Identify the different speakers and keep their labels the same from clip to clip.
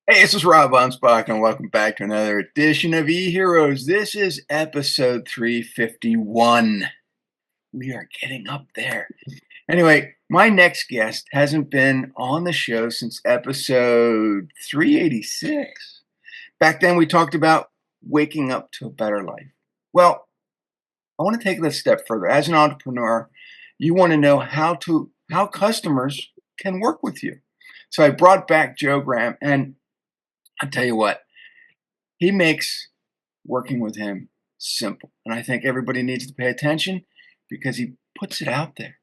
Speaker 1: Hey, this is Rob Anspach, and welcome back to another edition of eHeroes. This is episode 351. We are getting up there. Anyway, my next guest hasn't been on the show since episode 386. Back then, we talked about waking up to a better life. Well, I want to take it a step further. As an entrepreneur, you want to know how customers can work with you. So I brought back Joe Graham, and I'll tell you what. He makes working with him simple. And I think everybody needs to pay attention because he puts it out there.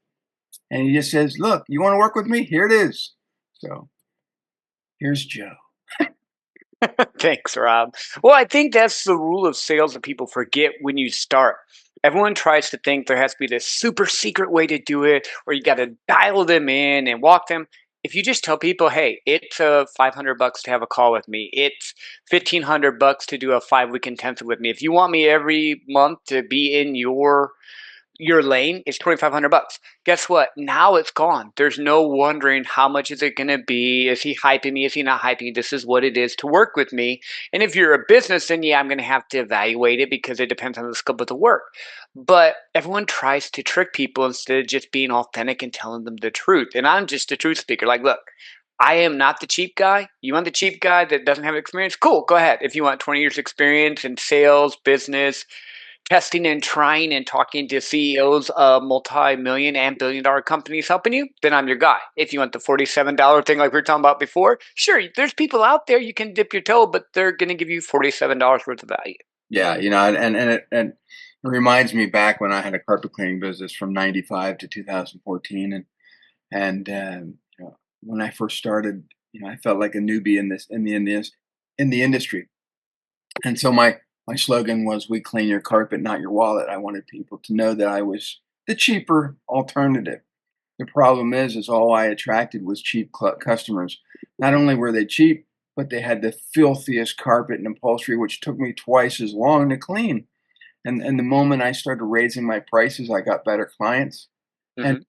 Speaker 1: And he just says, look, you want to work with me? Here it is. So here's Joe.
Speaker 2: Thanks, Rob. Well, I think that's the rule of sales that people forget when you start. Everyone tries to think there has to be this super secret way to do it, or you got to dial them in and walk them. If you just tell people, "Hey, it's $500 to have a call with me. It's $1,500 to do a 5 week intensive with me. If you want me every month to be in your lane is 2,500 bucks. Guess what? Now it's gone. There's no wondering how much is it going to be. Is he hyping me? Is he not hyping me? This is what it is to work with me. And if you're a business, then yeah, I'm going to have to evaluate it because it depends on the scope of the work. But everyone tries to trick people instead of just being authentic and telling them the truth. And I'm just a truth speaker. Like, look, I am not the cheap guy. You want the cheap guy that doesn't have experience? Cool, go ahead. If you want 20 years experience in sales, business, testing and trying and talking to CEOs of multi-million and billion-dollar companies helping you, then I'm your guy. If you want the $47 thing like we were talking about before, sure, there's people out there you can dip your toe, but they're going to give you $47 worth of value.
Speaker 1: Yeah, and it reminds me back when I had a carpet cleaning business from 95 to 2014. And when I first started, I felt like a newbie in the industry. And so my slogan was, "We clean your carpet, not your wallet." I wanted people to know that I was the cheaper alternative. The problem is all I attracted was cheap customers. Not only were they cheap, but they had the filthiest carpet and upholstery, which took me twice as long to clean. And the moment I started raising my prices, I got better clients. And
Speaker 2: Hmm.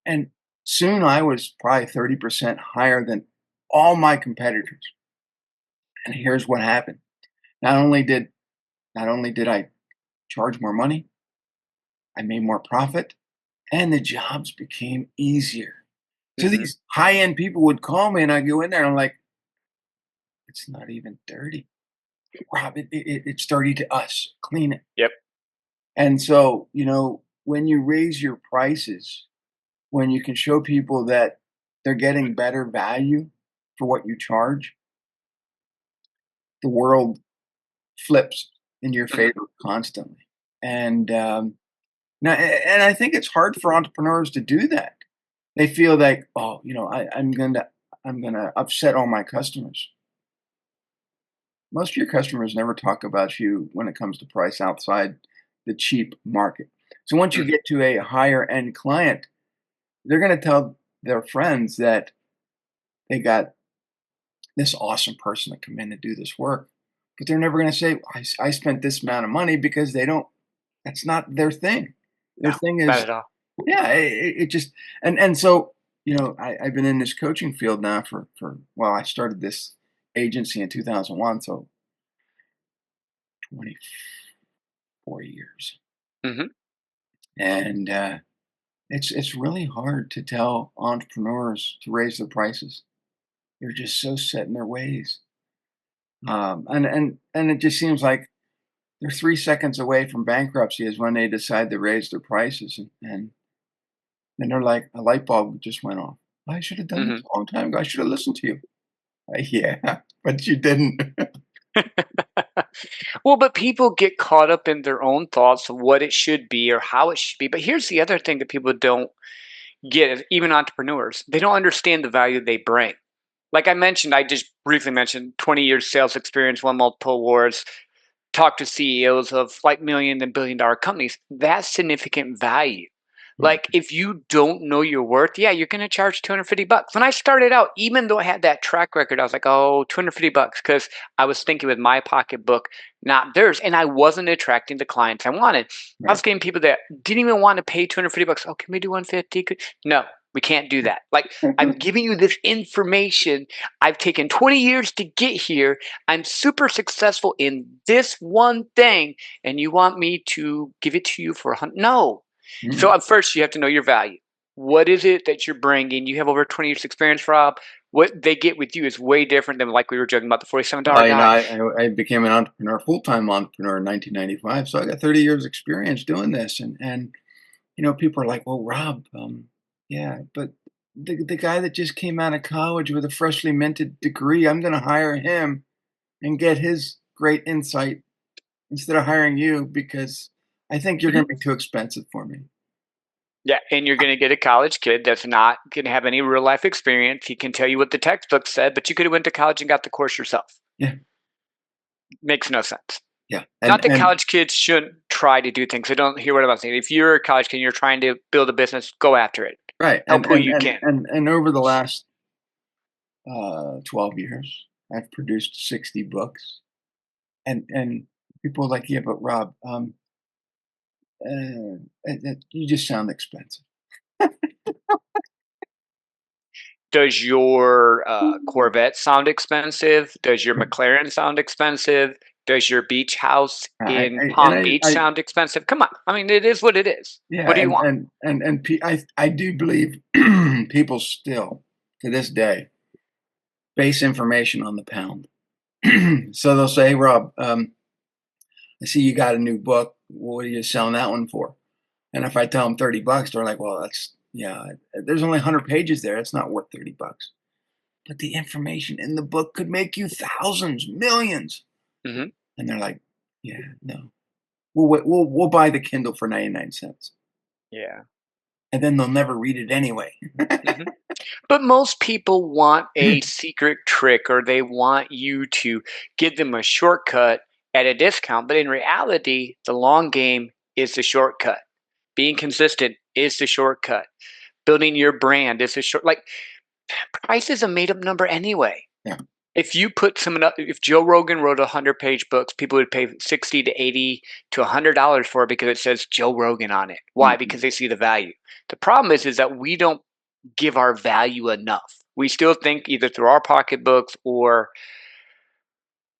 Speaker 1: and soon I was probably 30% higher than all my competitors. And here's what happened. Not only did not only did I charge more money, I made more profit, and the jobs became easier. So
Speaker 2: Hmm.
Speaker 1: these high-end people would call me, and I go in there, and I'm like, "It's not even dirty. Rob, it's dirty to us. Clean it."
Speaker 2: Yep.
Speaker 1: And so, when you raise your prices, when you can show people that they're getting better value for what you charge, the world flips in your
Speaker 2: Hmm.
Speaker 1: favor constantly. And now, and I think it's hard for entrepreneurs to do that. They feel like, oh, I'm gonna upset all my customers. Most of your customers never talk about you when it comes to price outside the cheap market. So once you
Speaker 2: Hmm.
Speaker 1: get to a higher end client, they're going to tell their friends that they got this awesome person to come in and do this work. But they're never going to say, I spent this amount of money because they don't, that's not their thing. Their
Speaker 2: No,
Speaker 1: thing
Speaker 2: not
Speaker 1: is,
Speaker 2: at all.
Speaker 1: yeah, it just, and so, I've been in this coaching field now well, I started this agency in 2001. So 24 years.
Speaker 2: Hmm.
Speaker 1: And it's really hard to tell entrepreneurs to raise their prices. They're just so set in their ways. And it just seems like they're 3 seconds away from bankruptcy is when they decide to raise their prices. And then they're like, a light bulb just went off. I should have done this
Speaker 2: Hmm.
Speaker 1: a long time ago. I should have listened to you. Yeah, but you didn't.
Speaker 2: Well, but people get caught up in their own thoughts of what it should be or how it should be. But here's the other thing that people don't get, even entrepreneurs, they don't understand the value they bring. Like I mentioned, I just briefly mentioned 20 years sales experience, won multiple awards, talked to CEOs of like million and billion-dollar companies. That's significant value.
Speaker 1: Right.
Speaker 2: Like if you don't know your worth, yeah, you're going to charge 250 bucks. When I started out, even though I had that track record, I was like, oh, 250 bucks because I was thinking with my pocketbook, not theirs, and I wasn't attracting the clients I wanted. I was
Speaker 1: Right.
Speaker 2: getting people that didn't even want to pay 250 bucks. Oh, can we do 150? No. We can't do that. Like, I'm giving you this information. I've taken 20 years to get here. I'm super successful in this one thing, and you want me to give it to you for 100? No. So
Speaker 1: Mm.
Speaker 2: at first, you have to know your value. What is it that you're bringing? You have over 20 years experience, Rob. What they get with you is way different than, like we were joking about, the $47
Speaker 1: You know,
Speaker 2: guy.
Speaker 1: I became an entrepreneur, full-time entrepreneur in 1995. So I got 30 years experience doing this. And you know, people are like, well, Rob, yeah, but the guy that just came out of college with a freshly minted degree, I'm going to hire him and get his great insight instead of hiring you because I think you're
Speaker 2: Mhm.
Speaker 1: going to be too expensive for me.
Speaker 2: Yeah, and you're gonna get a college kid that's not gonna have any real life experience. He can tell you what the textbook said, but you could have went to college and got the course yourself.
Speaker 1: Yeah,
Speaker 2: Makes no sense.
Speaker 1: yeah,
Speaker 2: Not that college kids shouldn't try to do things. I don't hear what I'm saying. If you're a college kid and you're trying to build a business, go after it.
Speaker 1: right,
Speaker 2: Help who you can.
Speaker 1: and over the last 12 years, I've produced 60 books, and people are like, yeah, but Rob, you just sound expensive.
Speaker 2: Does your Corvette sound expensive? Does your McLaren sound expensive? Does your beach house in Palm Beach
Speaker 1: I
Speaker 2: sound expensive? Come on. I mean, it is what it is.
Speaker 1: yeah,
Speaker 2: What do you want?
Speaker 1: I do believe people still to this day base information on the pound. So they'll say, hey, Rob, I see you got a new book. What are you selling that one for? And if I tell them $30, they're like, well, that's yeah. There's only 100 pages there. It's not worth $30. But the information in the book could make you thousands, millions.
Speaker 2: Hmm.
Speaker 1: And they're like, yeah, no. We'll buy the Kindle for 99 cents.
Speaker 2: Yeah.
Speaker 1: And then they'll never read it anyway.
Speaker 2: Hmm. But most people want a secret trick or they want you to give them a shortcut at a discount. But in reality, the long game is the shortcut. Being consistent is the shortcut. Building your brand is the short. Like, price is a made up number anyway.
Speaker 1: Yeah.
Speaker 2: If you put someone up, if Joe Rogan wrote 100-page books, people would pay 60 to 80 to $100 for it because it says Joe Rogan on it. Why?
Speaker 1: Mhm.
Speaker 2: Because they see the value. The problem is that we don't give our value enough. We still think either through our pocketbooks or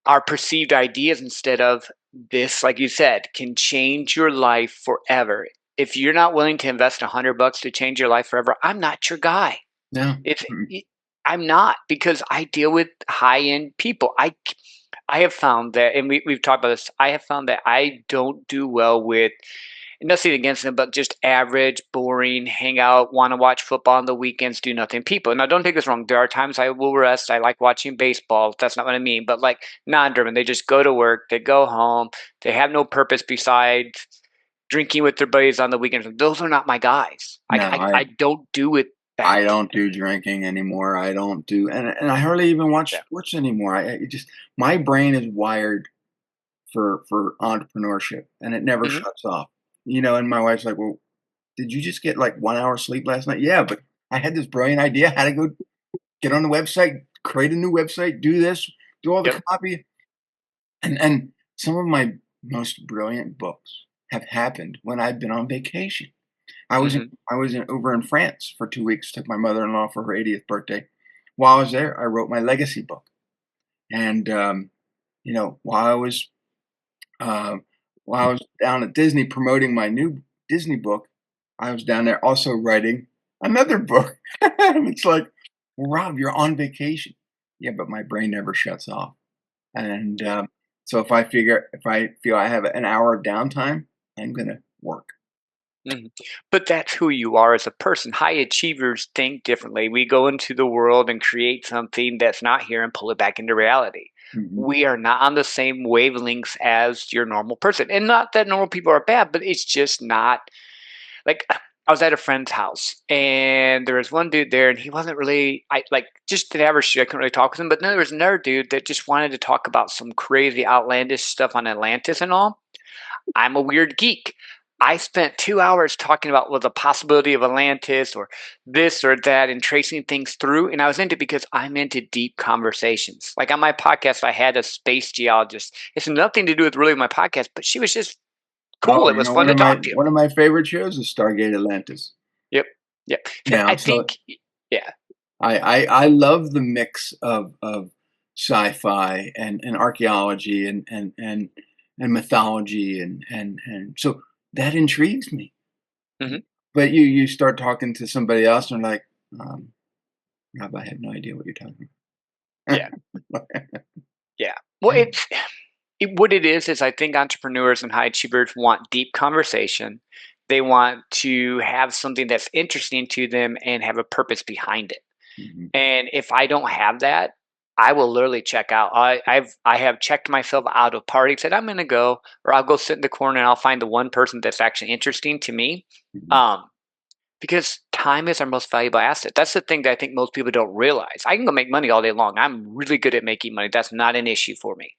Speaker 2: our perceived ideas instead of this, like you said, can change your life forever. If you're not willing to invest $100 to change your life forever, I'm not your guy.
Speaker 1: No.
Speaker 2: It's
Speaker 1: Mm.
Speaker 2: I'm not because I deal with high end people. I have found that, and we've talked about this. I have found that I don't do well with nothing against them, but just average, boring, hang out, want to watch football on the weekends, do nothing people. Now, don't take this wrong. There are times I will rest. I like watching baseball. That's not what I mean. But like non-driven, they just go to work, they go home, they have no purpose besides drinking with their buddies on the weekends. Those are not my guys.
Speaker 1: No,
Speaker 2: I don't do it that.
Speaker 1: I don't do drinking anymore. I don't do, and I hardly even watch
Speaker 2: Yeah.
Speaker 1: sports anymore. I just my brain is wired for entrepreneurship, and it never
Speaker 2: Hmm.
Speaker 1: shuts off. You know, and my wife's like, "Well, did you just get like 1 hour sleep last night?" Yeah, but I had this brilliant idea how to go get on the website, create a new website, do this, do all the
Speaker 2: Yep.
Speaker 1: copy, and some of my most brilliant books have happened when I've been on vacation.
Speaker 2: Hmm.
Speaker 1: I was over in France for 2 weeks, took my mother-in-law for her 80th birthday. While I was there, I wrote my legacy book, and, you know, uh, while I was down at Disney promoting my new Disney book, I was down there also writing another book. And it's like, "Well, Rob, you're on vacation." Yeah, but my brain never shuts off, and, so if I feel I have an hour of downtime, I'm gonna work.
Speaker 2: Mhm. But that's who you are as a person. High achievers think differently. We go into the world and create something that's not here and pull it back into reality.
Speaker 1: Mhm.
Speaker 2: We are not on the same wavelengths as your normal person. And not that normal people are bad, but it's just not like I was at a friend's house and there was one dude there and he wasn't really I like just an average dude. I couldn't really talk with him. But then there was another dude that just wanted to talk about some crazy outlandish stuff on Atlantis and all. I'm a weird geek. I spent 2 hours talking about the possibility of Atlantis or this or that and tracing things through. And I was into it because I'm into deep conversations. Like on my podcast, I had a space geologist. It's nothing to do with really my podcast, but she was just
Speaker 1: Oh,
Speaker 2: cool. It
Speaker 1: you
Speaker 2: was
Speaker 1: know,
Speaker 2: fun to talk to.
Speaker 1: one of my favorite shows is Stargate Atlantis.
Speaker 2: Yep. Yeah.
Speaker 1: now.
Speaker 2: I
Speaker 1: So
Speaker 2: think yeah.
Speaker 1: I love the mix of sci-fi and archaeology and mythology and so that intrigues me.
Speaker 2: Mhm.
Speaker 1: But you start talking to somebody else and they're like, Rob, I have no idea what you're talking
Speaker 2: Yeah.
Speaker 1: about.
Speaker 2: Yeah. Well, what it is I think entrepreneurs and high achievers want deep conversation. They want to have something that's interesting to them and have a purpose behind it.
Speaker 1: Mhm,
Speaker 2: And if I don't have that, I will literally check out. I have checked myself out of parties that I'm going to go, or I'll go sit in the corner and I'll find the one person that's actually interesting to me.
Speaker 1: mhm,
Speaker 2: Um, because time is our most valuable asset. That's the thing that I think most people don't realize. I can go make money all day long. I'm really good at making money. That's not an issue for me,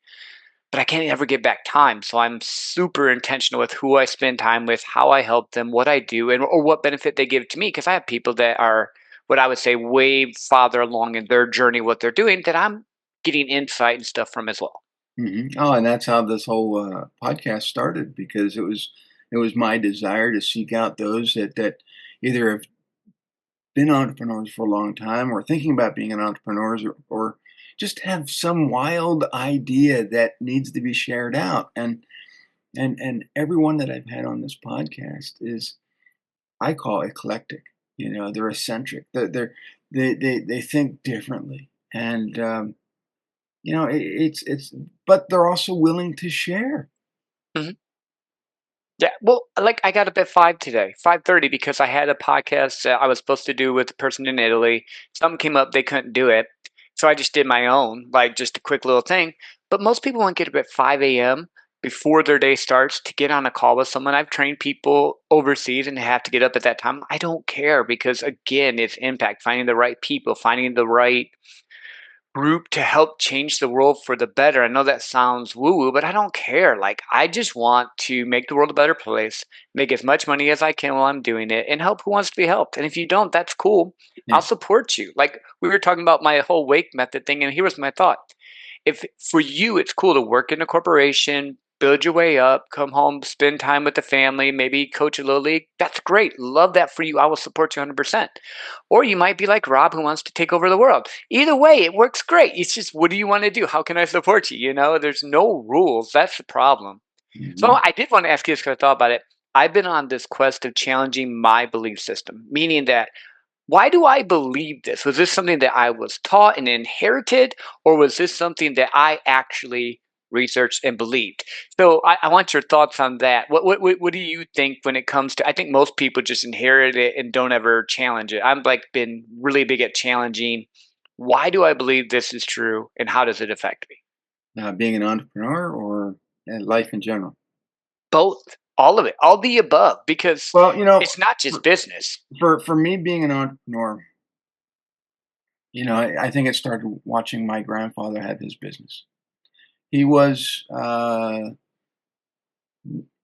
Speaker 2: but I can't ever get back time. So I'm super intentional with who I spend time with, how I help them, what I do, and or what benefit they give to me. Because I have people that are what I would say way farther along in their journey, what they're doing, that I'm getting insight and stuff from as well.
Speaker 1: mhm. Oh, and that's how this whole, podcast started because it was my desire to seek out those that either have been entrepreneurs for a long time or thinking about being an entrepreneur or just have some wild idea that needs to be shared out. And everyone that I've had on this podcast is I call eclectic. They're eccentric. They think differently, and it's but they're also willing to share.
Speaker 2: Mhm. Yeah, well, like I got up at 5 today, 5:30 because I had a podcast that I was supposed to do with a person in Italy. Something came up, they couldn't do it. So I just did my own, like just a quick little thing. But most people want to get up at 5 a.m. before their day starts to get on a call with someone. I've trained people overseas and have to get up at that time. I don't care because again, it's impact, finding the right people, finding the right group to help change the world for the better. I know that sounds woo woo, but I don't care. Like, I just want to make the world a better place, make as much money as I can while I'm doing it, and help who wants to be helped. And if you don't, that's cool. I'll
Speaker 1: Yeah.
Speaker 2: support you. Like, we were talking about my whole wake method thing, and here was my thought. If for you it's cool to work in a corporation, build your way up, come home, spend time with the family, maybe coach a little league, that's great. Love that for you. I will support you 100%. Or you might be like Rob who wants to take over the world. Either way, it works great. It's just what do you want to do? How can I support you? There's no rules. That's the problem. So
Speaker 1: Mhm.
Speaker 2: I did want to ask you this because I thought about it. I've been on this quest of challenging my belief system, meaning that why do I believe this? Was this something that I was taught and inherited, or was this something that I actually researched and believed? So I want your thoughts on that. What do you think when it comes to? I think most people just inherit it and don't ever challenge it. I'm like been really big at challenging. Why do I believe this is true, and how does it affect me?
Speaker 1: Being an entrepreneur or life in general.
Speaker 2: Both, all of it, all the above, because
Speaker 1: Well,
Speaker 2: it's not just
Speaker 1: for
Speaker 2: business.
Speaker 1: for me being an entrepreneur, I think it started watching my grandfather have his business. He was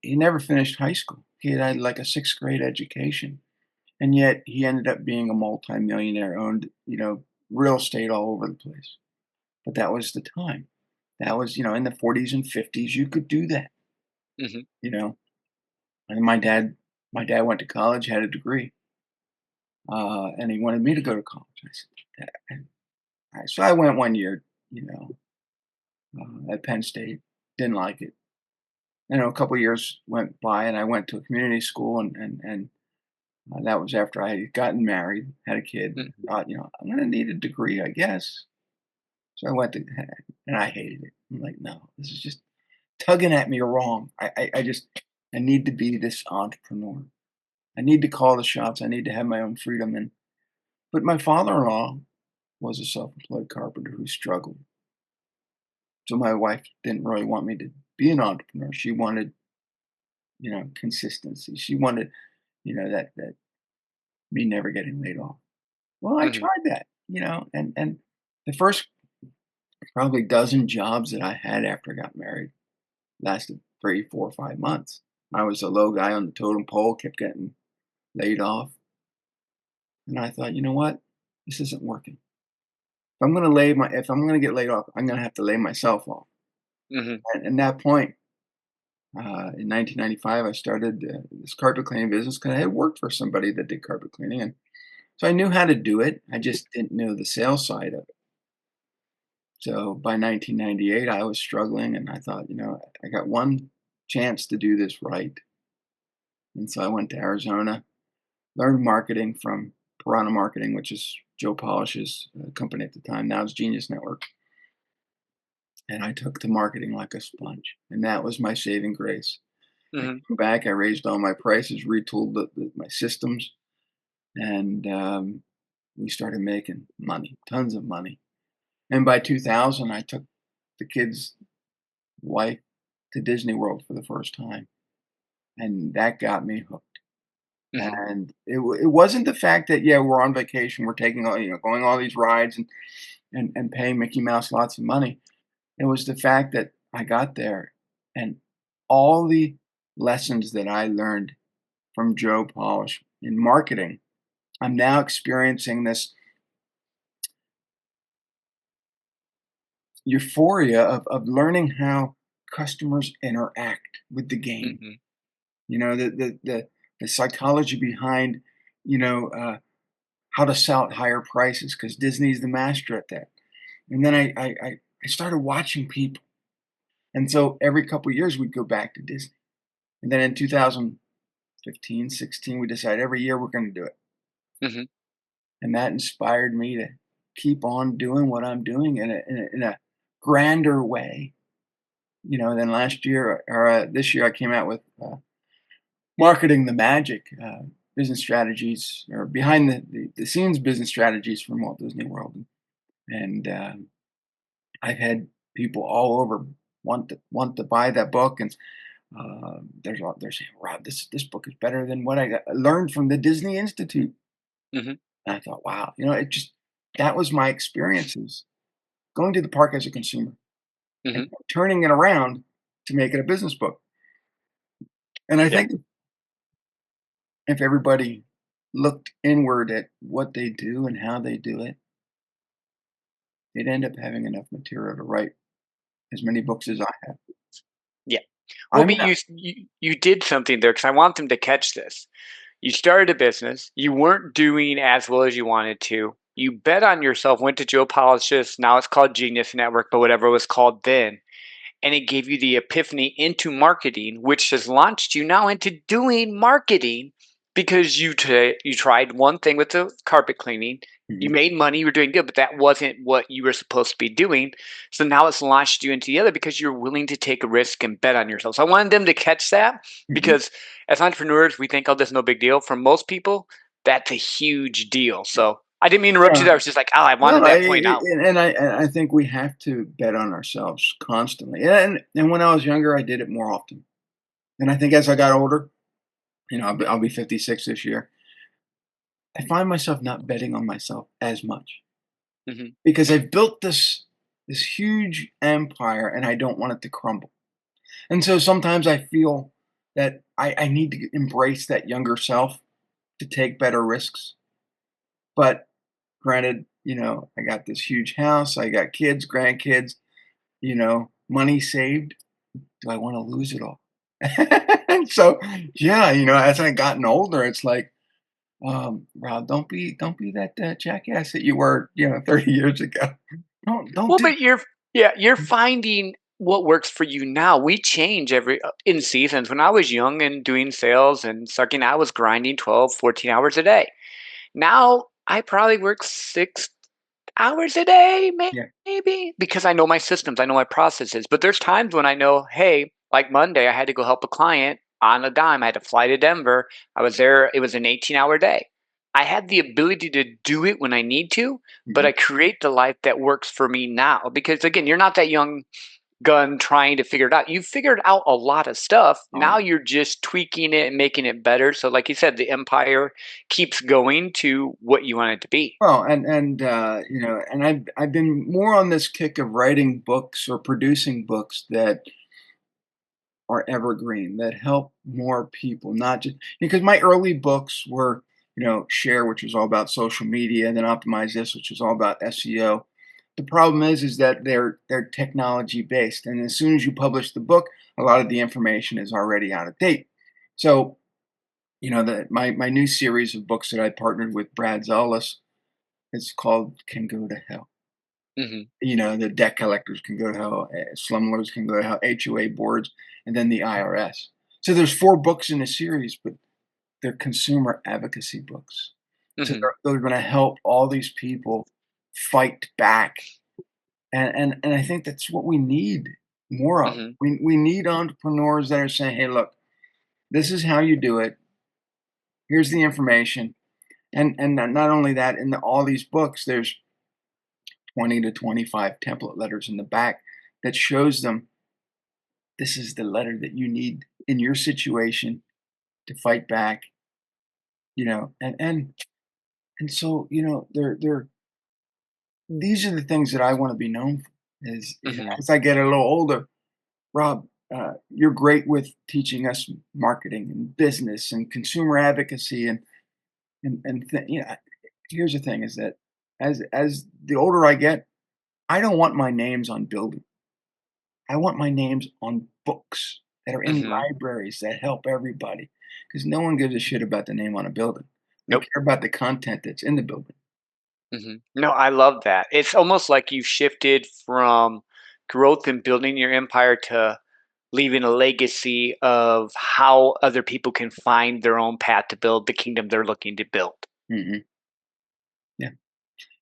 Speaker 1: he never finished high school. He had like a sixth grade education, and yet he ended up being a multimillionaire, owned real estate all over the place. But that was the time. That was in the 40s and 50s. You could do that.
Speaker 2: Hmm.
Speaker 1: You know, and my dad went to college, had a degree, and he wanted me to go to college. I said, "Dad," so I went 1 year, you know, at Penn State. Didn't like it. A couple years went by, and I went to a community school, and that was after I had gotten married, had a kid. Thought, I'm going to need a degree, I guess. So I went to, and I hated it. I'm like, no, this is just tugging at me wrong. I need to be this entrepreneur. I need to call the shots. I need to have my own freedom. But my father-in-law was a self-employed carpenter who struggled. So my wife didn't really want me to be an entrepreneur. She wanted, consistency. She wanted, that me never getting laid off. Well, I
Speaker 2: Hmm.
Speaker 1: tried that, and the first probably dozen jobs that I had after I got married lasted 3, 4, 5 months. I was a low guy on the totem pole, kept getting laid off, and I thought, you know what, this isn't working. If I'm gonna get laid off, I'm gonna have to lay myself off.
Speaker 2: Hmm.
Speaker 1: And that point, in 1995, I started this carpet cleaning business because I had worked for somebody that did carpet cleaning, So I knew how to do it. I just didn't know the sales side of it. So by 1998, I was struggling, and I thought, I got one chance to do this right. And so I went to Arizona, learned marketing from Piranha Marketing, which is Joe Polish's company at the time. Now it's Genius Network. And I took to marketing like a sponge. And that was my saving grace. I
Speaker 2: Mhm.
Speaker 1: came back, I raised all my prices, retooled my systems, and we started making money, tons of money. And by 2000, I took the kids' wife to Disney World for the first time. And that got me hooked.
Speaker 2: Mhm.
Speaker 1: And it wasn't the fact that, yeah, we're on vacation, we're taking all, going all these rides and paying Mickey Mouse lots of money. It was the fact that I got there and all the lessons that I learned from Joe Polish in marketing, I'm now experiencing this euphoria of learning how customers interact with the game.
Speaker 2: Mhm.
Speaker 1: You know, the psychology behind, you know, uh, how to sell at higher prices because Disney's the master at that. And then I started watching people. And so every couple of years we'd go back to Disney. And then in 2015, 16, we decided every year we're going to do it.
Speaker 2: Mhm.
Speaker 1: And that inspired me to keep on doing what I'm doing in a grander way. Then last year or this year I came out with marketing the magic business strategies or behind the scenes business strategies from Walt Disney World. And I've had people all over want to buy that book, and they're saying, "Rob, this book is better than what learned from the Disney Institute."
Speaker 2: Mhm.
Speaker 1: And I thought, wow, it just that was my experiences going to the park as a consumer and
Speaker 2: Mhm.
Speaker 1: turning it around to make it a business book. And I
Speaker 2: Yeah.
Speaker 1: think if everybody looked inward at what they do and how they do it, they'd end up having enough material to write as many books as I have.
Speaker 2: Yeah. Well,
Speaker 1: I
Speaker 2: but
Speaker 1: mean,
Speaker 2: you did something there because I want them to catch this. You started a business. You weren't doing as well as you wanted to. You bet on yourself, went to Joe Polish's, now it's called Genius Network, but whatever it was called then, and it gave you the epiphany into marketing, which has launched you now into doing marketing because you tried one thing with the carpet cleaning. You
Speaker 1: mhm,
Speaker 2: made money, you were doing good, but that wasn't what you were supposed to be doing. So now it's launched you into the other because you're willing to take a risk and bet on yourself. So I wanted them to catch that
Speaker 1: mhm,
Speaker 2: because as entrepreneurs, we think, oh, this is no big deal. For most people, that's a huge deal.
Speaker 1: yeah.
Speaker 2: So I didn't mean to interrupt you
Speaker 1: Well,
Speaker 2: there. I was just like, oh, I
Speaker 1: no,
Speaker 2: wanted that point out.
Speaker 1: and I think we have to bet on ourselves constantly. And when I was younger, I did it more often. And I think as I got older, I'll be 56 this year. I find myself not betting on myself as much
Speaker 2: Hmm.
Speaker 1: because I've built this huge empire and I don't want it to crumble. And so sometimes I feel that I need to embrace that younger self to take better risks. But granted, I got this huge house, I got kids, grandkids, money saved. Do I want to lose it all? And so, yeah, as I gotten older, it's like, Rob, don't be that jackass that you were, 30 years ago. Don't
Speaker 2: Well,
Speaker 1: do.
Speaker 2: but you're finding what works for you now. We change every in seasons. When I was young and doing sales and sucking, I was grinding 12, 14 hours a day. Now I probably work 6 hours a day,
Speaker 1: Yeah.
Speaker 2: maybe, because I know my systems, I know my processes. But there's times when I know, hey, like Monday, I had to go help a client on a dime. I had to fly to Denver. I was there. It was an 18-hour day. I had the ability to do it when I need to, but
Speaker 1: Mhm.
Speaker 2: I create the life that works for me now. Because again, you're not that young gun trying to figure it out. You've figured out a lot of stuff.
Speaker 1: Oh, yeah.
Speaker 2: Now you're just tweaking it and making it better. So, like you said, the empire keeps going to what you want it to be.
Speaker 1: Well, and I've been more on this kick of writing books or producing books that are evergreen, that help more people, not just because my early books were, Share, which was all about social media, and then Optimize This, which was all about SEO. The problem is that they're technology based, and as soon as you publish the book, a lot of the information is already out of date. So My new series of books that I partnered with Brad Zellis, it's called Can Go to Hell.
Speaker 2: Mhm.
Speaker 1: The debt collectors can go to hell, slumlords can go to hell, HOA boards, and then the IRS. So there's 4 books in a series, but they're consumer advocacy books. So
Speaker 2: Mhm.
Speaker 1: they're gonna help all these people fight back, and I think that's what we need more of.
Speaker 2: Mhm.
Speaker 1: We need entrepreneurs that are saying, "Hey, look, this is how you do it. Here's the information." And not only that, in all these books, there's 20 to 25 template letters in the back that shows them this is the letter that you need in your situation to fight back, and so, they're these are the things that I wanna be known for is,
Speaker 2: Mhm.
Speaker 1: as I get a little older, "Rob, you're great with teaching us marketing and business and consumer advocacy here's the thing is that as the older I get, I don't want my names on buildings. I want my names on books that are in
Speaker 2: Mhm.
Speaker 1: libraries that help everybody, because no one gives a shit about the name on a building. They
Speaker 2: Nope.
Speaker 1: care about the content that's in the building."
Speaker 2: Mhm. No, I love that. It's almost like you've shifted from growth and building your empire to leaving a legacy of how other people can find their own path to build the kingdom they're looking to build.
Speaker 1: Mhm.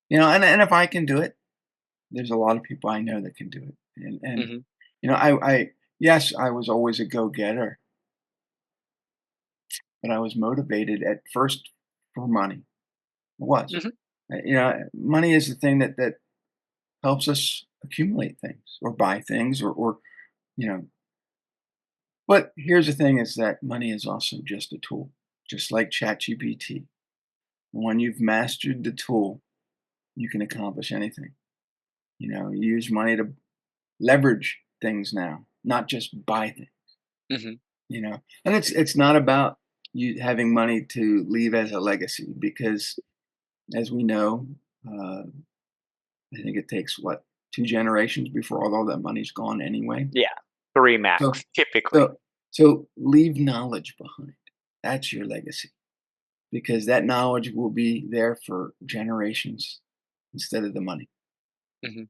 Speaker 1: Yeah. And if I can do it, there's a lot of people I know that can do it. And
Speaker 2: Mhm.
Speaker 1: I yes, I was always a go-getter, but I was motivated at first for money. It was.
Speaker 2: Mhm.
Speaker 1: Money is the thing that helps us accumulate things or buy things or you know, but here's the thing is that money is also just a tool, just like ChatGPT. When you've mastered the tool, you can accomplish anything. You use money to leverage things now, not just buy things.
Speaker 2: Mhm.
Speaker 1: And it's not about you having money to leave as a legacy because, as we know, uh, I think it takes what 2 generations before all that money's gone anyway.
Speaker 2: Yeah. 3
Speaker 1: So,
Speaker 2: max, typically.
Speaker 1: so, so leave knowledge behind. That's your legacy because that knowledge will be there for generations instead of the money.
Speaker 2: Mhm.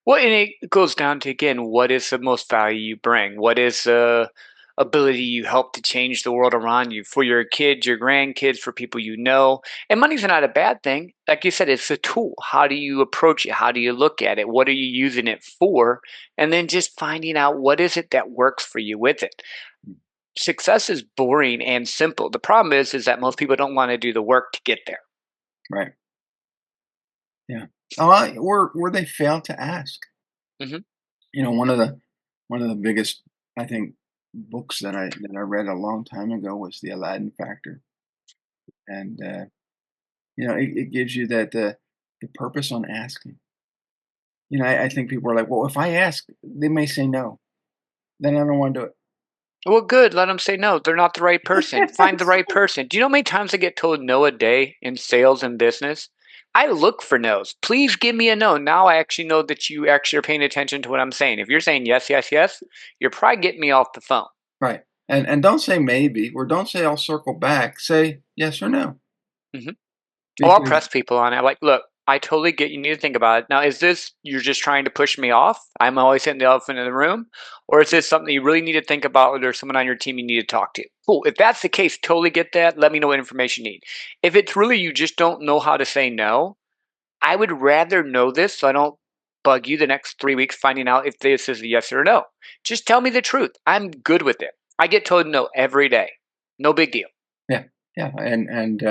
Speaker 2: Well, and it goes down to again, what is the most value you bring? What is the ability you help to change the world around you for your kids, your grandkids, for people you know? And money's not a bad thing. Like you said, it's a tool. How do you approach it? How do you look at it? What are you using it for? And then just finding out what is it that works for you with it. Success is boring and simple. The problem is that most people don't want to do the work to get there.
Speaker 1: Right. Yeah. Or they fail to ask.
Speaker 2: Hmm.
Speaker 1: One of the biggest, I think, books that I read a long time ago was The Aladdin Factor, and it gives you the purpose on asking. I think people are like, well, if I ask, they may say no, then I don't want to do
Speaker 2: Well, good. Let them say no. They're not the right person. Find the
Speaker 1: it.
Speaker 2: right person. Do you know how many times I get told no a day in sales and business? I look for no's. Please give me a no. Now I actually know that you actually are paying attention to what I'm saying. If you're saying yes, yes, yes, you're probably getting me off the phone.
Speaker 1: Right, and don't say maybe or don't say I'll circle back. Say yes or no
Speaker 2: Hmm. Oh, I'll
Speaker 1: because
Speaker 2: press people on it. Like, look, I totally get you need to think about it. Now, is this you're just trying to push me off? I'm always hitting the elephant in the room, or is this something you really need to think about, or there's someone on your team you need to talk to? Cool. If that's the case, totally get that. Let me know what information you need. If it's really you just don't know how to say no, I would rather know this so I don't bug you the next 3 weeks finding out if this is a yes or a no. Just tell me the truth. I'm good with it. I get told no every day. No big deal.
Speaker 1: yeah, yeah, and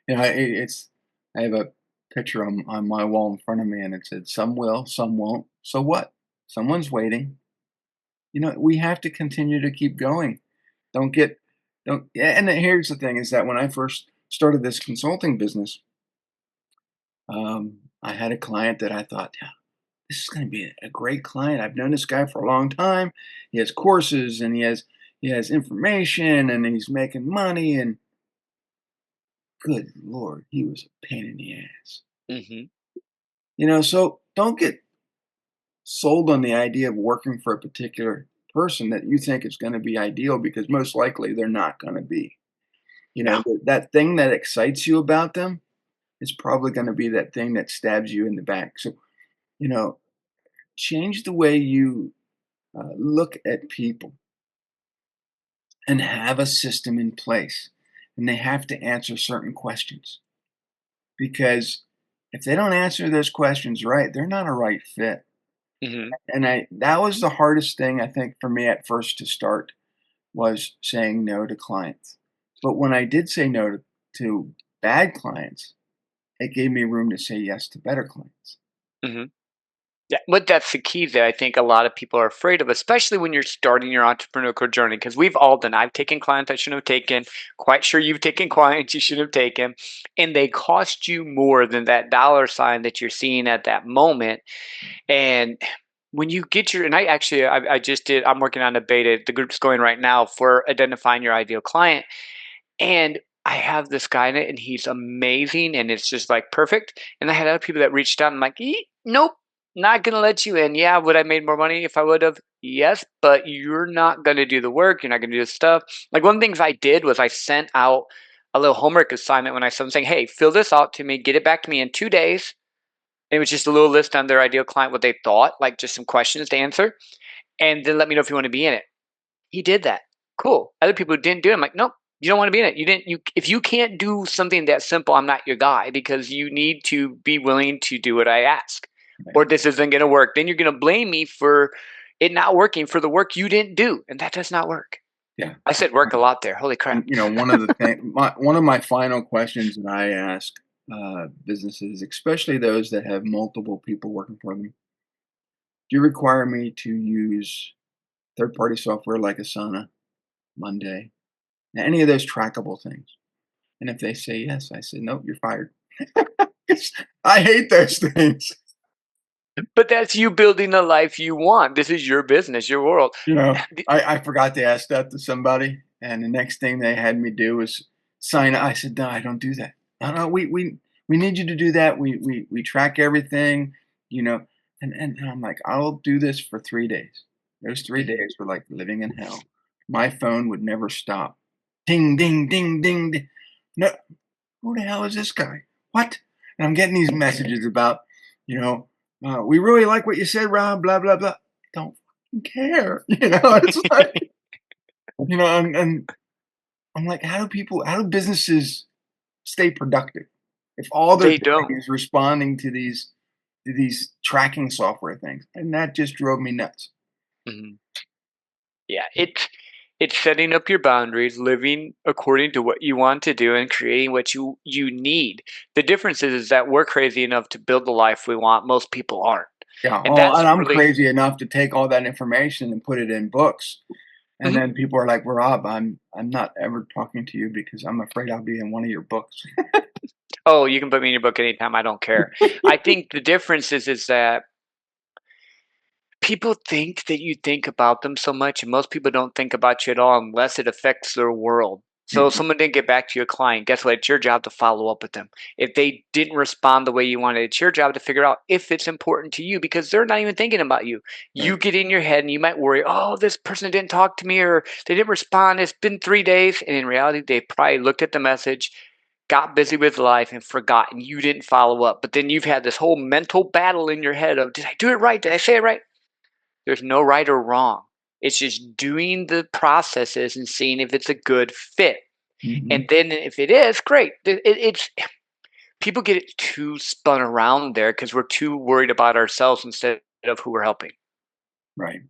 Speaker 1: it's I have a picture on my wall in front of me, and it said, "Some will, some won't. So what? Someone's waiting." We have to continue to keep going. Don't get don't yeah, and then here's the thing is that when I first started this consulting business, I had a client that I thought, "Yeah, this is gonna be a great client. I've known this guy for a long time. He has courses and he has information and he's making money and good lord, he was a pain in the ass."
Speaker 2: Hmm.
Speaker 1: So don't get sold on the idea of working for a particular person that you think is going to be ideal because most likely they're not going to be.
Speaker 2: Yeah.
Speaker 1: That thing that excites you about them is probably going to be that thing that stabs you in the back. So, you know, change the way you look at people and have a system in place. And they have to answer certain questions because if they don't answer those questions right, they're not a right fit.
Speaker 2: Hmm.
Speaker 1: And that was the hardest thing I think for me at first to start was saying no to clients. But when I did say no to bad clients, it gave me room to say yes to better clients.
Speaker 2: Hmm. Yeah, but that's the key that I think a lot of people are afraid of, especially when you're starting your entrepreneurial journey. Because we've all done. I've taken clients I shouldn't have taken. Quite sure you've taken clients you should have taken, and they cost you more than that dollar sign that you're seeing at that moment. And when you get your, and I actually, I just did. I'm working on a beta. The group's going right now for identifying your ideal client. And I have this guy in it, and he's amazing, and it's just like perfect. And I had other people that reached out, and I'm like, nope, not gonna let you in. Yeah, would I made more money if I would have? Yes, but you're not gonna do the work. You're not gonna do the stuff. Like one of the things I did was I sent out a little homework assignment when I saw them saying, "Hey, fill this out to me. Get it back to me in 2 days." And it was just a little list on their ideal client, what they thought, like just some questions to answer, and then let me know if you want to be in it. He did that. Cool. Other people who didn't do it, I'm like, nope, you don't want to be in it. You didn't. You if you can't do something that simple, I'm not your guy because you need to be willing to do what I ask,
Speaker 1: Right?
Speaker 2: or this isn't going to work. Then you're going to blame me for it not working for the work you didn't do, and that does not work.
Speaker 1: Yeah.
Speaker 2: I said work a lot there. Holy crap.
Speaker 1: And one of the one of my final questions that I ask businesses, especially those that have multiple people working for them, do you require me to use third-party software like Asana, Monday, any of those trackable things? And if they say yes, I say, nope, you're fired. I hate those things.
Speaker 2: But that's you building the life you want. This is your business, your world.
Speaker 1: I forgot to ask that to somebody, and the next thing they had me do was sign. I said, "No, I don't do that. No, no, we need you to do that. We track everything, you know." And I'm like, "I'll do this for 3 days." Those 3 days were like living in hell. My phone would never stop. Ding, ding, ding, ding, ding. No, who the hell is this guy? What? And I'm getting these messages about, you know, we really like what you said, Rob. Blah blah blah. Don't fucking care. It's like, and I'm like, how do businesses stay productive if all they're
Speaker 2: They
Speaker 1: doing
Speaker 2: don't.
Speaker 1: is responding to these tracking software things? And that just drove me nuts.
Speaker 2: Mhm. Yeah, it's setting up your boundaries, living according to what you want to do, and creating what you need. The difference is that we're crazy enough to build the life we want. Most people aren't,
Speaker 1: Yeah.
Speaker 2: and
Speaker 1: Oh,
Speaker 2: that's
Speaker 1: and I'm
Speaker 2: really.
Speaker 1: crazy enough to take all that information and put it in books. And
Speaker 2: Mhm.
Speaker 1: then people are like, "Rob, I'm not ever talking to you because I'm afraid I'll be in one of your books."
Speaker 2: Oh, you can put me in your book anytime. I don't care. I think the difference is that people think that you think about them so much, and most people don't think about you at all unless it affects their world. So if
Speaker 1: Mhm.
Speaker 2: someone didn't get back to your client, guess what? It's your job to follow up with them. If they didn't respond the way you wanted, it's your job to figure out if it's important to you because they're not even thinking about you.
Speaker 1: Right.
Speaker 2: You get in your head and you might worry, oh, this person didn't talk to me or they didn't respond. It's been 3 days. And in reality, they probably looked at the message, got busy with life, and forgot, and you didn't follow up. But then you've had this whole mental battle in your head of, did I do it right? Did I say it right? There's no right or wrong. It's just doing the processes and seeing if it's a good fit. And
Speaker 1: Mhm.
Speaker 2: then if it is, great. It's people get it too spun around there because we're too worried about ourselves instead of who we're helping.
Speaker 1: Right.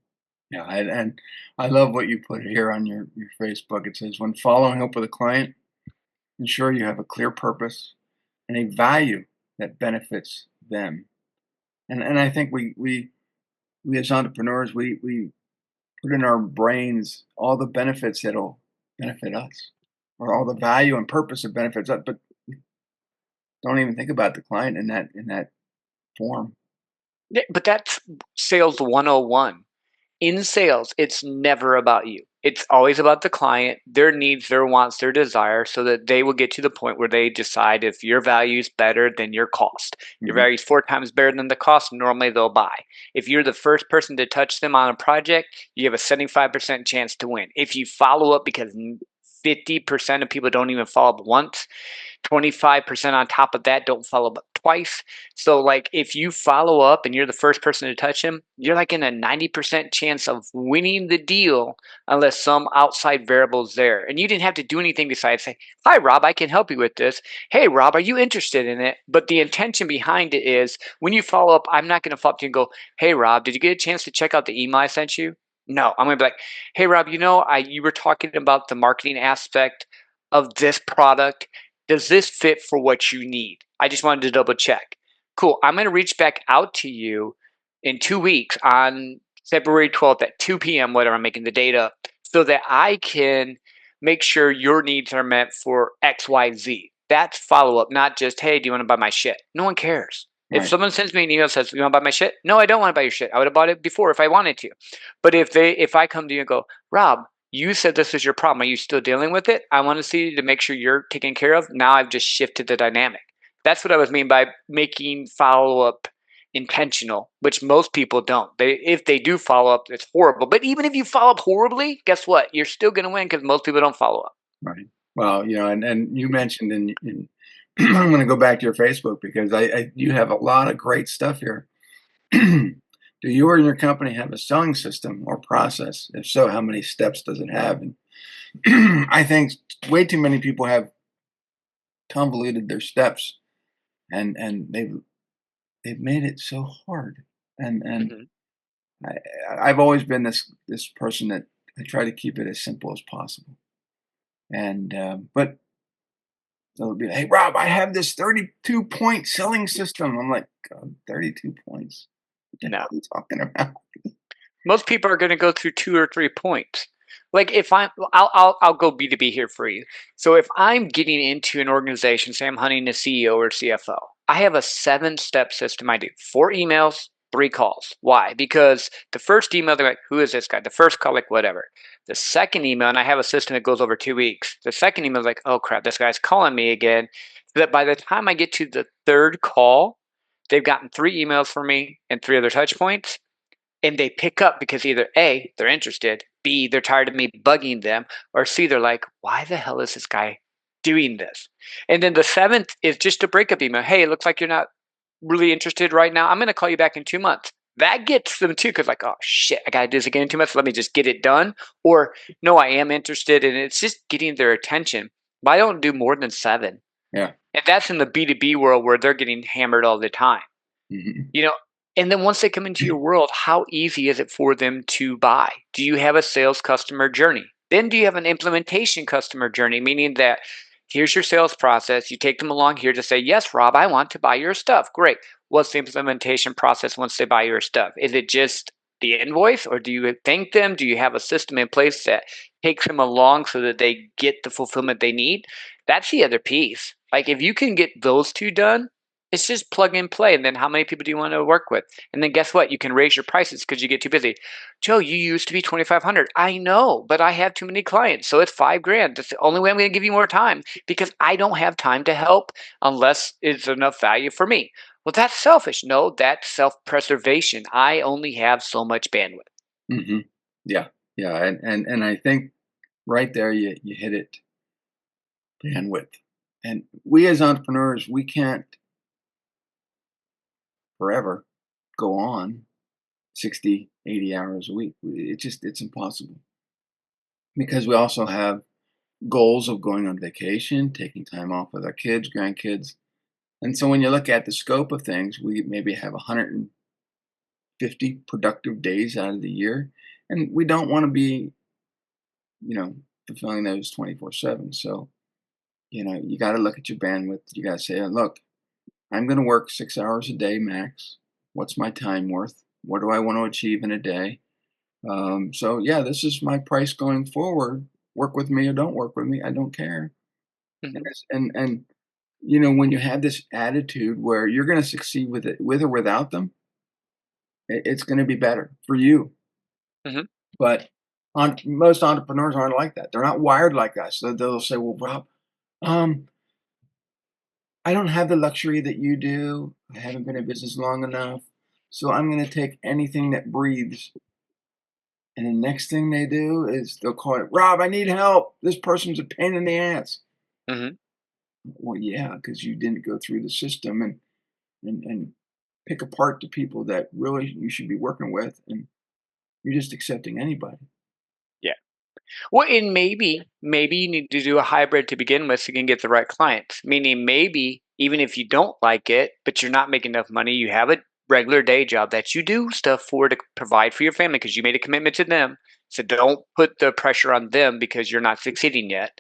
Speaker 1: Yeah, and I love what you put here on your Facebook. It says, "When following up with a client, ensure you have a clear purpose and a value that benefits them." And I think we as entrepreneurs, we put in our brains all the benefits that'll benefit us, or all the value and purpose that benefits us, but don't even think about the client in that form.
Speaker 2: Yeah, but that's sales 101. In sales, it's never about you. It's always about the client, their needs, their wants, their desires, so that they will get to the point where they decide if your value is better than your cost. Your
Speaker 1: Mhm.
Speaker 2: value is 4 times better than the cost, normally they'll buy. If you're the first person to touch them on a project, you have a 75% chance to win. If you follow up because 50% of people don't even follow up once. 25% on top of that don't follow up twice. So, like, if you follow up and you're the first person to touch him, you're like in a 90% chance of winning the deal unless some outside variable is there. And you didn't have to do anything besides say, "Hi, Rob, I can help you with this. Hey, Rob, are you interested in it?" But the intention behind it is when you follow up, I'm not going to follow up to you and go, "Hey, Rob, did you get a chance to check out the email I sent you?" No, I'm going to be like, "Hey, Rob, you were talking about the marketing aspect of this product. Does this fit for what you need? I just wanted to double check." Cool. I'm going to reach back out to you in 2 weeks on February 12th at 2 p.m., whatever I'm making the date up, so that I can make sure your needs are met for XYZ. That's follow up, not just, "Hey, do you want to buy my shit?" No one cares. If
Speaker 1: Right.
Speaker 2: someone sends me an email that says, "You want to buy my shit?" No, I don't want to buy your shit. I would have bought it before if I wanted to. But if I come to you and go, "Rob, you said this is your problem. Are you still dealing with it? I want to see to make sure you're taken care of." Now I've just shifted the dynamic. That's what I was mean by making follow up intentional, which most people don't. If they do follow up, it's horrible. But even if you follow up horribly, guess what? You're still going to win because most people don't follow up.
Speaker 1: Right. Well, and you mentioned in I'm going to go back to your Facebook because you have a lot of great stuff here. Do you or your company have a selling system or process? If so, how many steps does it have? And I think way too many people have convoluted their steps, and they've made it so hard. And
Speaker 2: Mhm.
Speaker 1: I, I've always been this person that I try to keep it as simple as possible. And but they'll be, "Hey, Rob, I have this 32-point selling system." I'm like, "God, 32 points? What the hell
Speaker 2: No.
Speaker 1: are you talking about?"
Speaker 2: Most people are going to go through 2 or 3 points. Like if I'll go B2B here for you. So if I'm getting into an organization, say I'm hunting a CEO or CFO, I have a 7-step system. I do 4 emails, 3 calls. Why? Because the first email, they're like, "Who is this guy?" The first call, like, whatever. The second email, and I have a system that goes over 2 weeks. The second email is like, "Oh crap, this guy's calling me again." So that by the time I get to the third call, they've gotten 3 emails from me and 3 other touch points, and they pick up because either A, they're interested, B, they're tired of me bugging them, or C, they're like, "Why the hell is this guy doing this?" And then the seventh is just a breakup email. "Hey, it looks like you're not really interested right now. I'm going to call you back in 2 months." That gets them too, because like, "Oh shit, I got to do this again in 2 months. Let me just get it done." Or, "No, I am interested." And it's just getting their attention. But I don't do more than 7.
Speaker 1: Yeah.
Speaker 2: And that's in the B2B world where they're getting hammered all the time.
Speaker 1: Mhm.
Speaker 2: You know, and then once they come into your world, how easy is it for them to buy? Do you have a sales customer journey? Then do you have an implementation customer journey, meaning that here's your sales process. You take them along here to say, "Yes, Rob, I want to buy your stuff." Great. What's the implementation process once they buy your stuff? Is it just the invoice, or do you thank them? Do you have a system in place that takes them along so that they get the fulfillment they need? That's the other piece. Like if you can get those two done, it's just plug and play. And then how many people do you want to work with? And then guess what? You can raise your prices because you get too busy. "Joe, you used to be 2,500. I know, but I have too many clients. So it's 5 grand. That's the only way I'm going to give you more time because I don't have time to help unless it's enough value for me." Well, that's selfish. No, that's self preservation. I only have so much bandwidth.
Speaker 1: Mhm. Yeah. Yeah, and I think right there you hit it, bandwidth. And we as entrepreneurs, we can't forever go on 60, 80 hours a week. It's impossible because we also have goals of going on vacation, taking time off with our kids, grandkids. And so when you look at the scope of things, we maybe have 150 productive days out of the year, and we don't want to be, you know, fulfilling those 24/7. So, you got to look at your bandwidth. You got to say, look, I'm going to work 6 hours a day max. What's my time worth? What do I want to achieve in a day? So yeah, this is my price going forward. Work with me or don't work with me. I don't care. And
Speaker 2: Hmm.
Speaker 1: when you have this attitude where you're going to succeed with it, with or without them, it's going to be better for you.
Speaker 2: Hmm.
Speaker 1: But most entrepreneurs aren't like that. They're not wired like us. So they'll say, "Well, Rob, um, I don't have the luxury that you do. I haven't been in business long enough. So I'm going to take anything that breathes And the next thing they do is they'll call it, Rob, I need help. This person's a pain in the ass.
Speaker 2: Mhm.
Speaker 1: Well, yeah, because you didn't go through the system and pick apart the people that really you should be working with, and you're just accepting anybody.
Speaker 2: Yeah. Well, and maybe you need to do a hybrid to begin with so you can get the right clients. Meaning maybe even if you don't like it, but you're not making enough money, you have a regular day job that you do stuff for to provide for your family because you made a commitment to them. So don't put the pressure on them because you're not succeeding yet.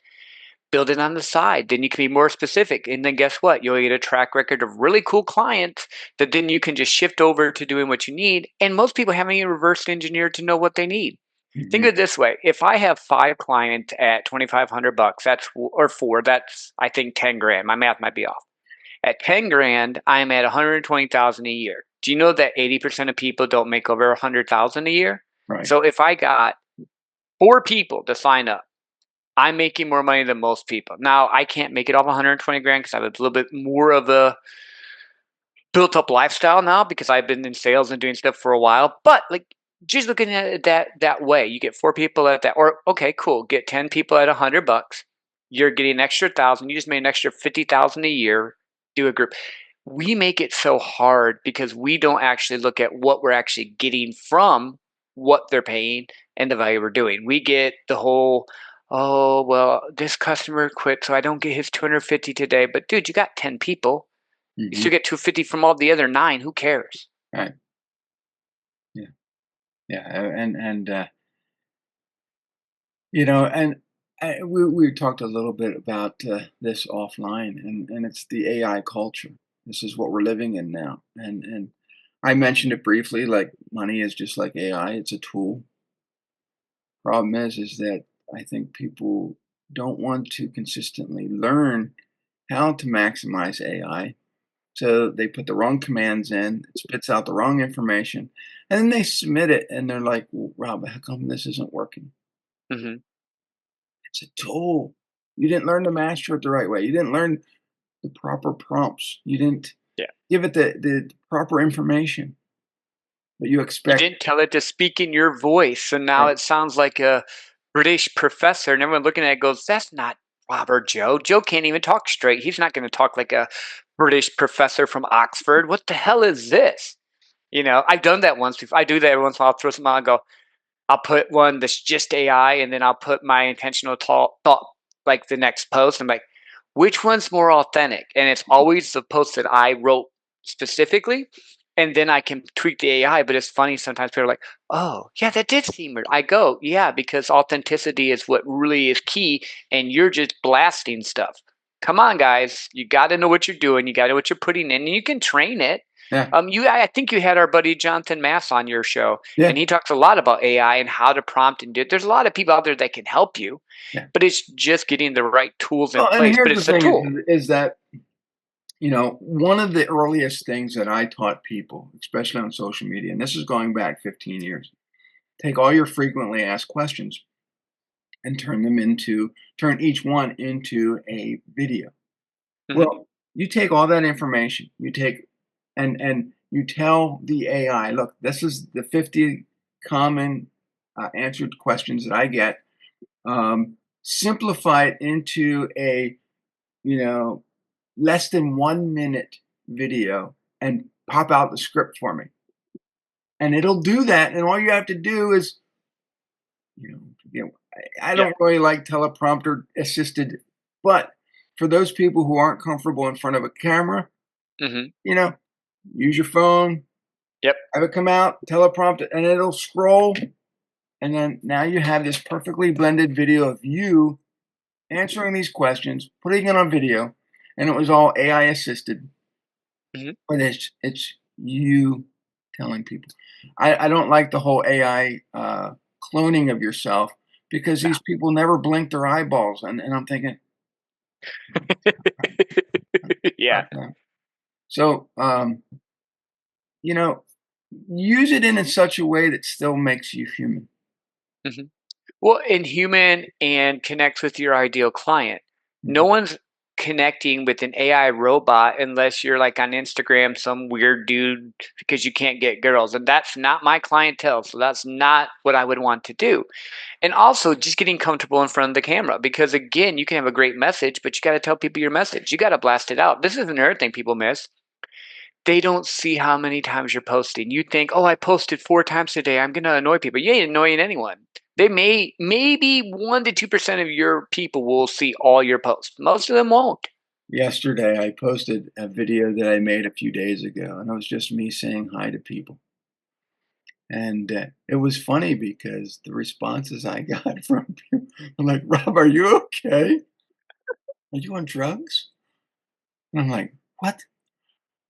Speaker 2: Build it on the side. Then you can be more specific. And then guess what? You'll get a track record of really cool clients that then you can just shift over to doing what you need. And most people haven't even reverse engineered to know what they need. Think
Speaker 1: Mhm.
Speaker 2: of it this way: if I have 5 clients at $2,500, that's or four, that's I think 10 grand. My math might be off. At 10 grand, I'm at 120,000 a year. Do you know that 80% of people don't make over 100,000 a year?
Speaker 1: Right.
Speaker 2: So if I got 4 people to sign up, I'm making more money than most people. Now I can't make it off 120 grand because I have a little bit more of a built up lifestyle now because I've been in sales and doing stuff for a while. But like just looking at it that way, you get 4 people at that, or okay, cool, get 10 people at $100. You're getting an extra 1,000. You just made an extra 50,000 a year. Do a group. We make it so hard because we don't actually look at what we're actually getting from what they're paying and the value we're doing. We get the whole, oh well, this customer quit, so I don't get his 250 today. But dude, you got 10 people. You
Speaker 1: Mhm.
Speaker 2: still get 250 from all the other nine. Who cares?
Speaker 1: Right. Yeah. Yeah. And we talked a little bit about this offline, and it's the AI culture. This is what we're living in now, and I mentioned it briefly. Like money is just like AI; it's a tool. Problem is that I think people don't want to consistently learn how to maximize AI. So they put the wrong commands in, it spits out the wrong information, and then they submit it, and they're like, well, Rob, how come this isn't working?
Speaker 2: Hmm.
Speaker 1: It's a tool. You didn't learn to master it the right way. You didn't learn the proper prompts. You didn't
Speaker 2: Yeah.
Speaker 1: give it the proper information, but you
Speaker 2: You
Speaker 1: expect.
Speaker 2: didn't tell it to speak in your voice, and now
Speaker 1: Right.
Speaker 2: it sounds like a British professor, and everyone looking at it goes, "That's not Robert Joe. Joe can't even talk straight. He's not going to talk like a British professor from Oxford. What the hell is this?" I've done that once before. I do that every once in a while. I'll throw something out and go, I'll put one that's just AI, and then I'll put my intentional thought like the next post. I'm like, which one's more authentic? And it's always the post that I wrote specifically, and then I can tweak the AI. But it's funny sometimes people are like, "Oh, yeah, that did seem weird." I go, "Yeah, because authenticity is what really is key, and you're just blasting stuff." Come on, guys, you got to know what you're doing. You got to know what you're putting in, and you can train it.
Speaker 1: Yeah.
Speaker 2: I think you had our buddy Jonathan Mass on your show, and
Speaker 1: Yeah.
Speaker 2: he talks a lot about AI and how to prompt and do it. There's a lot of people out there that can help you,
Speaker 1: Yeah.
Speaker 2: but it's just getting the right tools in
Speaker 1: Well, and
Speaker 2: place. But
Speaker 1: here's the
Speaker 2: it's a
Speaker 1: thing
Speaker 2: tool.
Speaker 1: is that one of the earliest things that I taught people, especially on social media, and this is going back 15 years, take all your frequently asked questions and turn each one into a video.
Speaker 2: Hmm.
Speaker 1: Well, you take all that information, and you tell the AI, look, this is the 50 common answered questions that I get. Simplify it into a you know less than 1 minute video and pop out the script for me, and it'll do that. And all you have to do is you know, you know, I
Speaker 2: Yeah.
Speaker 1: don't really like teleprompter assisted, but for those people who aren't comfortable in front of a camera,
Speaker 2: Hmm.
Speaker 1: you know, use your phone,
Speaker 2: Yep.
Speaker 1: have it come out, teleprompt it, and it'll scroll. And then now you have this perfectly blended video of you answering these questions, putting it on video, and it was all AI assisted.
Speaker 2: Hmm.
Speaker 1: But it's you telling people. I don't like the whole AI cloning of yourself because
Speaker 2: No.
Speaker 1: these people never blink their eyeballs, and I'm thinking,
Speaker 2: Yeah.
Speaker 1: okay. So you know, use it in such a way that still makes you human.
Speaker 2: Hmm. Well, and human and connects with your ideal client. No
Speaker 1: Mhm.
Speaker 2: one's connecting with an AI robot unless you're like on Instagram, some weird dude because you can't get girls. And that's not my clientele. So that's not what I would want to do. And also just getting comfortable in front of the camera because again, you can have a great message, but you got to tell people your message. You got to blast it out. This is another thing people miss. They don't see how many times you're posting. You think, oh, I posted 4 times today. I'm going to annoy people. You ain't annoying anyone. They maybe 1 to 2% of your people will see all your posts. Most of them won't.
Speaker 1: Yesterday, I posted a video that I made a few days ago, and it was just me saying hi to people. And it was funny because the responses I got from people, I'm like, Rob, are you okay? Are you on drugs? And I'm like, what?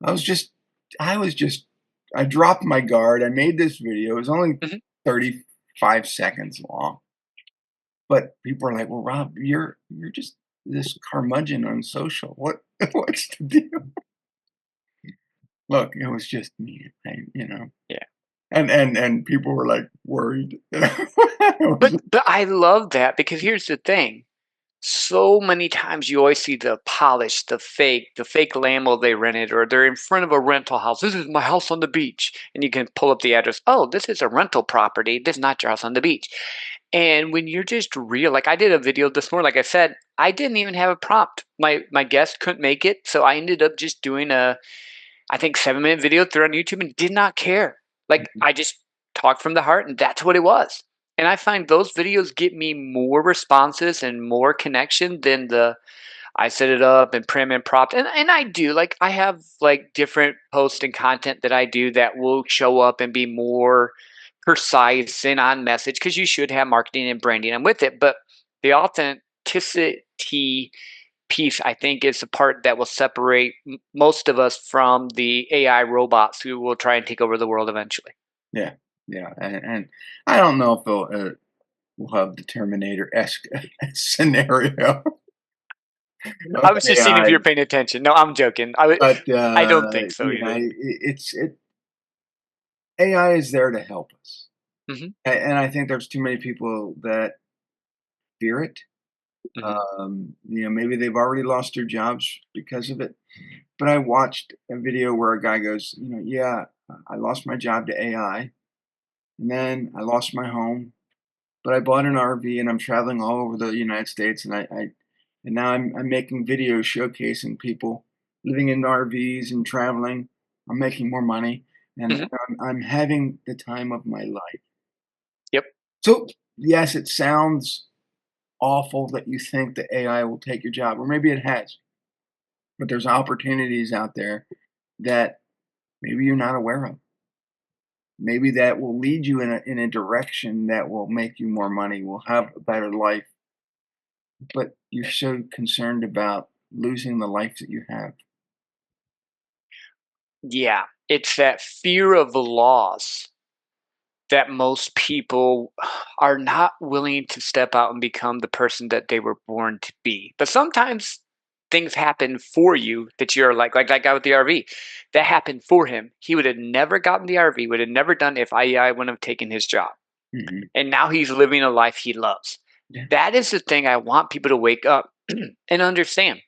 Speaker 1: I was just, I was just, I dropped my guard. I made this video. It was only
Speaker 2: Mhm.
Speaker 1: 35 seconds long. But people are like, well, Rob, you're just this curmudgeon on social. What what's the deal? Look, it was just me,
Speaker 2: Yeah.
Speaker 1: and people were like worried. It was
Speaker 2: But I love that because here's the thing. So many times you always see the polished, the fake Lambo they rented, or they're in front of a rental house. This is my house on the beach. And you can pull up the address. Oh, this is a rental property. This is not your house on the beach. And when you're just real, like I did a video this morning, like I said, I didn't even have a prompt. My guest couldn't make it. So I ended up just doing a I think 7 minute video threw on YouTube and did not care. Like I just talked from the heart and that's what it was. And I find those videos get me more responses and more connection than the I set it up and prim and prop. And I do like I have like different posts and content that I do that will show up and be more precise and on message because you should have marketing and branding and with it. But the authenticity piece, I think, is the part that will separate most of us from the AI robots who will try and take over the world eventually.
Speaker 1: yeah, yeah, and I don't know if we'll have the Terminator-esque scenario of
Speaker 2: I was just seeing if
Speaker 1: AI,
Speaker 2: you're paying attention. No, I'm joking.
Speaker 1: but
Speaker 2: I don't think so either.
Speaker 1: AI is there to help us,
Speaker 2: Hmm.
Speaker 1: and I think there's too many people that fear it.
Speaker 2: Hmm.
Speaker 1: Maybe they've already lost their jobs because of it. But I watched a video where a guy goes, yeah, I lost my job to AI, and then I lost my home, but I bought an RV and I'm traveling all over the United States, and now I'm making videos showcasing people living in RVs and traveling. I'm making more money, and
Speaker 2: Hmm.
Speaker 1: I'm having the time of my life.
Speaker 2: Yep.
Speaker 1: So yes, it sounds awful that you think that AI will take your job, or maybe it has, but there's opportunities out there that maybe you're not aware of. Maybe that will lead you in a direction that will make you more money, will have a better life, but you're so concerned about losing the life that you have.
Speaker 2: Yeah. It's that fear of the loss that most people are not willing to step out and become the person that they were born to be. But sometimes things happen for you that you're like that guy with the RV. That happened for him. He would have never gotten the RV, would have never done if I wouldn't have taken his job.
Speaker 1: Mhm.
Speaker 2: And now he's living a life he loves.
Speaker 1: Yeah.
Speaker 2: That is the thing I want people to wake up and understand.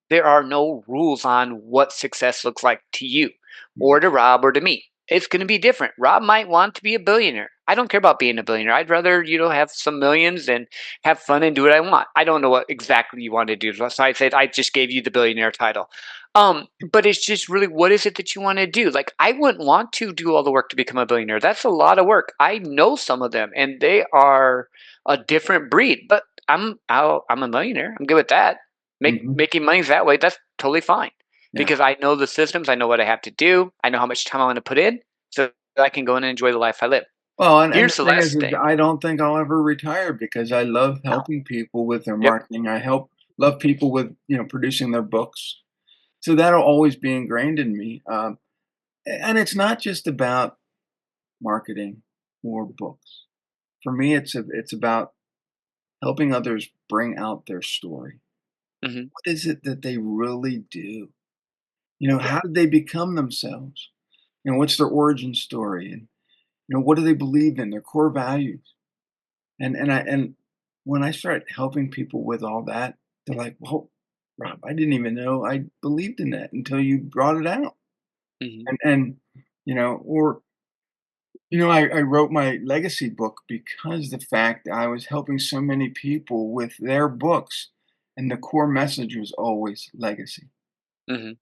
Speaker 2: There are no rules on what success looks like to you
Speaker 1: Mhm.
Speaker 2: or to Rob or to me. It's going to be different. Rob might want to be a billionaire. I don't care about being a billionaire. I'd rather, have some millions and have fun and do what I want. I don't know what exactly you want to do. So I said I just gave you the billionaire title. But it's just really what is it that you want to do? Like I wouldn't want to do all the work to become a billionaire. That's a lot of work. I know some of them and they are a different breed, but I'm a millionaire. I'm good with that.
Speaker 1: Mhm.
Speaker 2: Making money that way, that's totally fine
Speaker 1: Yeah.
Speaker 2: because I know the systems, I know what I have to do, I know how much time I want to put in, so that I can go in and enjoy the life I live.
Speaker 1: Well, and the
Speaker 2: Here's the
Speaker 1: thing is
Speaker 2: last thing.
Speaker 1: I don't think I'll ever retire because I love
Speaker 2: No.
Speaker 1: helping people with their
Speaker 2: Yep.
Speaker 1: marketing. Love people with, producing their books. So that'll always be ingrained in me. And it's not just about marketing or books. For me, it's about helping others bring out their story.
Speaker 2: Hmm.
Speaker 1: What is it that they really do?
Speaker 2: Yeah.
Speaker 1: How did they become themselves? What's their origin story? And what do they believe in? Their core values. And when I start helping people with all that, they're like, "Well, Rob, I didn't even know I believed in that until you brought it out.
Speaker 2: Mhm.
Speaker 1: And or I wrote my legacy book because the fact I was helping so many people with their books, and the core message was always legacy.
Speaker 2: Mhm.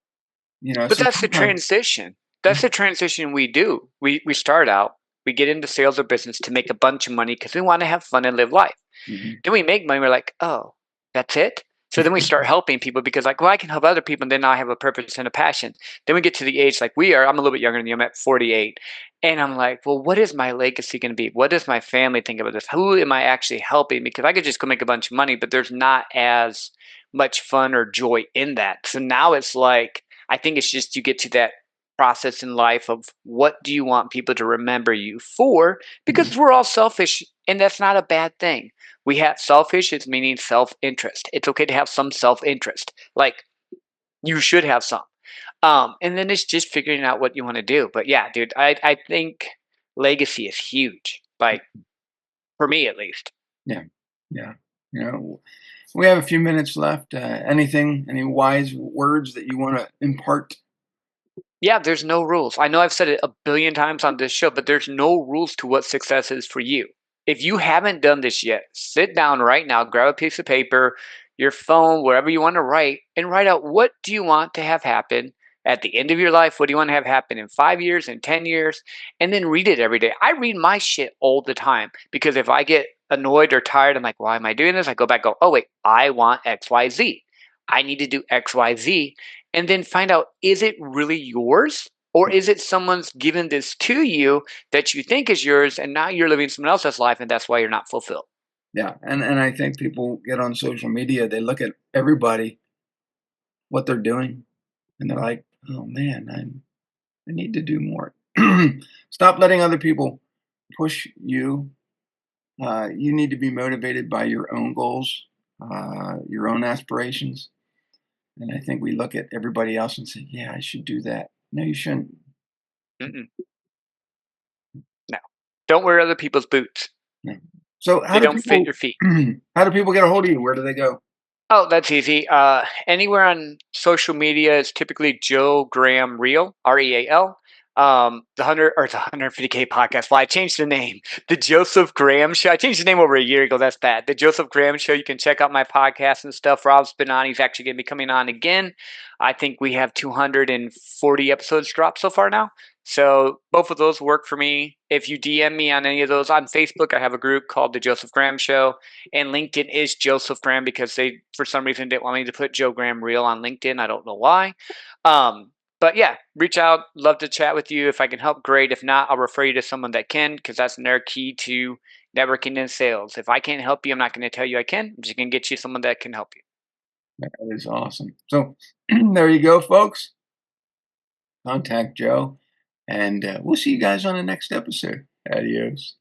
Speaker 2: But
Speaker 1: So
Speaker 2: that's the
Speaker 1: sometimes.
Speaker 2: transition. That's the transition we do. We start out, we get into sales or business to make a bunch of money because we wanna have fun and live life.
Speaker 1: Mhm.
Speaker 2: Then we make money, we're like, "Oh, that's it?" So then we start helping people because like, well, I can help other people, and then I have a purpose and a passion. Then we get to the age like we are. I'm a little bit younger than you. I'm at 48. And I'm like, well, what is my legacy going to be? What does my family think about this? Who am I actually helping? Because I could just go make a bunch of money, but there's not as much fun or joy in that. So now it's like, I think it's just you get to that process in life of what do you want people to remember you for?
Speaker 1: Mhm.
Speaker 2: Because we're all selfish, and that's not a bad thing. We have selfish is meaning self-interest. It's okay to have some self-interest. Like you should have some. And then it's just figuring out what you want to do. But yeah, dude, I think legacy is huge. Like for me at least.
Speaker 1: Yeah, yeah. We have a few minutes left. Any wise words that you want to impart?
Speaker 2: Yeah, there's no rules. I know I've said it a billion times on this show, but there's no rules to what success is for you. If you haven't done this yet, sit down right now, grab a piece of paper, your phone, wherever you want to write, and write out what do you want to have happen at the end of your life? What do you want to have happen in 5 years, in 10 years? And then read it every day. I read my shit all the time because if I get annoyed or tired, I'm like, why am I doing this? I go back, go, oh, wait, I want XYZ. I need to do XYZ, and then find out, is it really yours, or is it someone's given this to you that you think is yours, and now you're living someone else's life, and that's why you're not fulfilled.
Speaker 1: Yeah, and I think people get on social media, they look at everybody, what they're doing, and they're like, "Oh, man, I need to do more." Stop letting other people push you. You need to be motivated by your own goals, your own aspirations, and I think we look at everybody else and say, "Yeah, I should do that." No, you shouldn't.
Speaker 2: Mm-mm, no, don't wear other people's boots.
Speaker 1: No. So
Speaker 2: They don't fit your feet.
Speaker 1: how do people get a hold of you? Where do they go?
Speaker 2: Oh, that's easy. Anywhere on social media is typically Joe Graham Real, REAL. The 150K podcast. Well, I changed the name. The Joseph Graham Show. I changed the name over a year ago. That's bad. The Joseph Graham Show. You can check out my podcast and stuff. Rob's been on. He's actually going to be coming on again. I think we have 240 episodes dropped so far now. So both of those work for me. If you DM me on any of those on Facebook, I have a group called The Joseph Graham Show. And LinkedIn is Joseph Graham because they, for some reason, didn't want me to put Joe Graham Real on LinkedIn. I don't know why. But yeah, reach out. Love to chat with you. If I can help, great. If not, I'll refer you to someone that can because that's their key to networking and sales. If I can't help you, I'm not going to tell you I can. I'm just going to get you someone that can help you.
Speaker 1: That is awesome. So there you go, folks. Contact Joe, and we'll see you guys on the next episode. Adios.